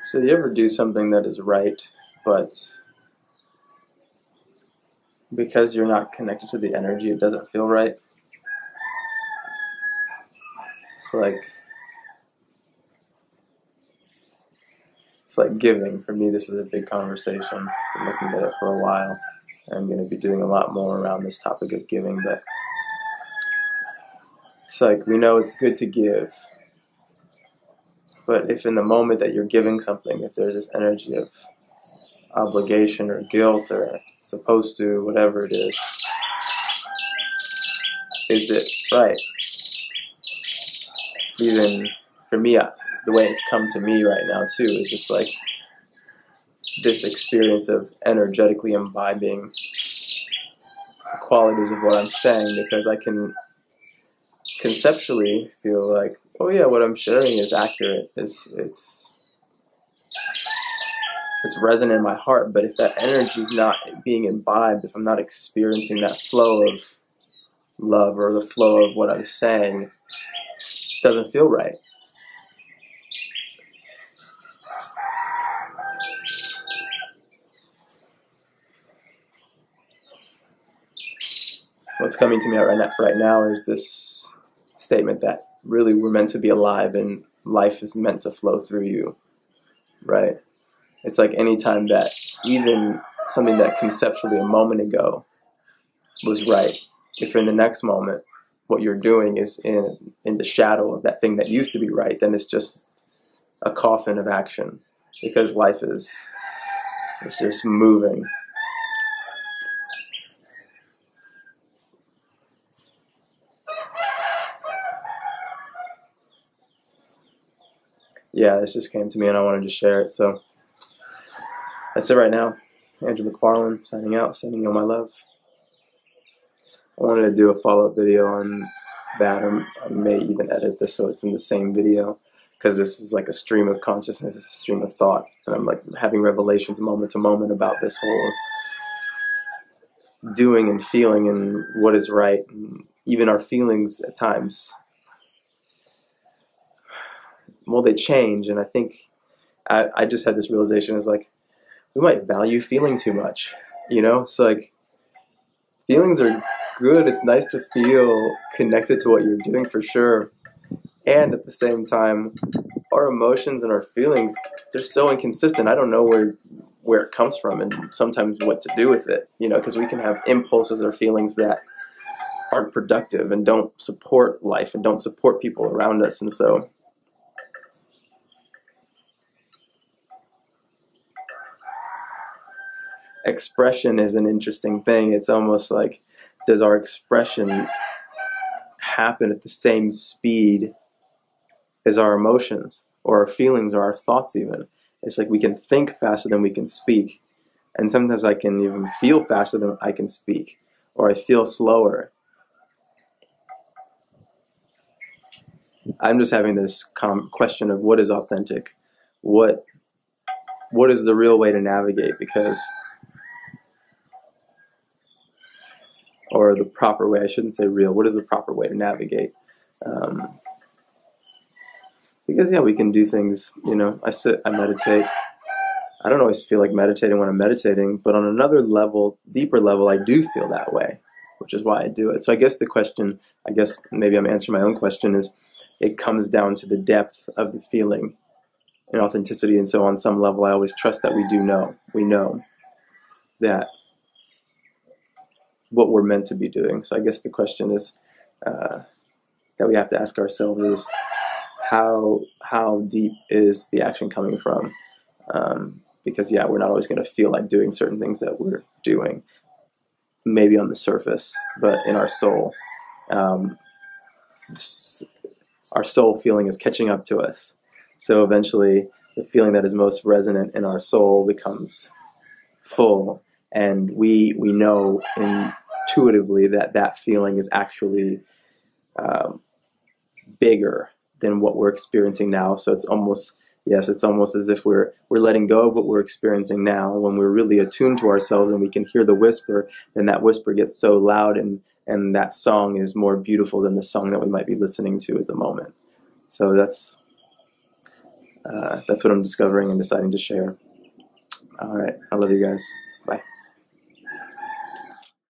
So do you ever do something that is right, but because you're not connected to the energy, it doesn't feel right? It's like giving. For me, this is a big conversation. I've been looking at it for a while. I'm going to be doing a lot more around this topic of giving, but it's like we know it's good to give, but if in the moment that you're giving something, if there's this energy of obligation or guilt or supposed to, whatever it is it right? Even for me, the way it's come to me right now too is just like this experience of energetically imbibing the qualities of what I'm saying, because I can conceptually feel like, oh yeah, what I'm sharing is accurate. It's resonant in my heart, but if that energy is not being imbibed, if I'm not experiencing that flow of love or the flow of what I'm saying, it doesn't feel right. What's coming to me right now is this statement that really we're meant to be alive and life is meant to flow through you, right? It's like any time that even something that conceptually a moment ago was right, if in the next moment what you're doing is in the shadow of that thing that used to be right, then it's just a coffin of action, because life it's just moving. Yeah, this just came to me and I wanted to share it. So that's it right now. Andrew McFarlane signing out, sending you all my love. I wanted to do a follow-up video on that. I may even edit this so it's in the same video, because this is like a stream of consciousness, it's a stream of thought, and I'm like having revelations moment to moment about this whole doing and feeling and what is right, and even our feelings at times. Well, they change, and I think I just had this realization is like, we might value feeling too much, you know? It's like, feelings are good, it's nice to feel connected to what you're doing for sure, and at the same time, our emotions and our feelings, they're so inconsistent. I don't know where it comes from and sometimes what to do with it, you know, because we can have impulses or feelings that aren't productive and don't support life and don't support people around us, and so expression is an interesting thing. It's almost like, does our expression happen at the same speed as our emotions or our feelings or our thoughts even? It's like we can think faster than we can speak, and sometimes I can even feel faster than I can speak, or I feel slower. I'm just having this question of what is authentic, what is the real way to navigate, because or the proper way, I shouldn't say real, what is the proper way to navigate? Because yeah, we can do things, you know, I sit, I meditate. I don't always feel like meditating when I'm meditating, but on another level, deeper level, I do feel that way, which is why I do it. So I guess the question, I guess maybe I'm answering my own question, is it comes down to the depth of the feeling and authenticity. And so on some level, I always trust that we know that what we're meant to be doing. So I guess the question is that we have to ask ourselves is, how deep is the action coming from? Because yeah, we're not always going to feel like doing certain things that we're doing, maybe on the surface, but in our soul, our soul feeling is catching up to us. So eventually the feeling that is most resonant in our soul becomes full, and we know intuitively that feeling is actually bigger than what we're experiencing now. So it's almost as if we're letting go of what we're experiencing now. When we're really attuned to ourselves and we can hear the whisper, then that whisper gets so loud, and that song is more beautiful than the song that we might be listening to at the moment. So that's That's what I'm discovering and deciding to share. All right, I love you guys. Bye.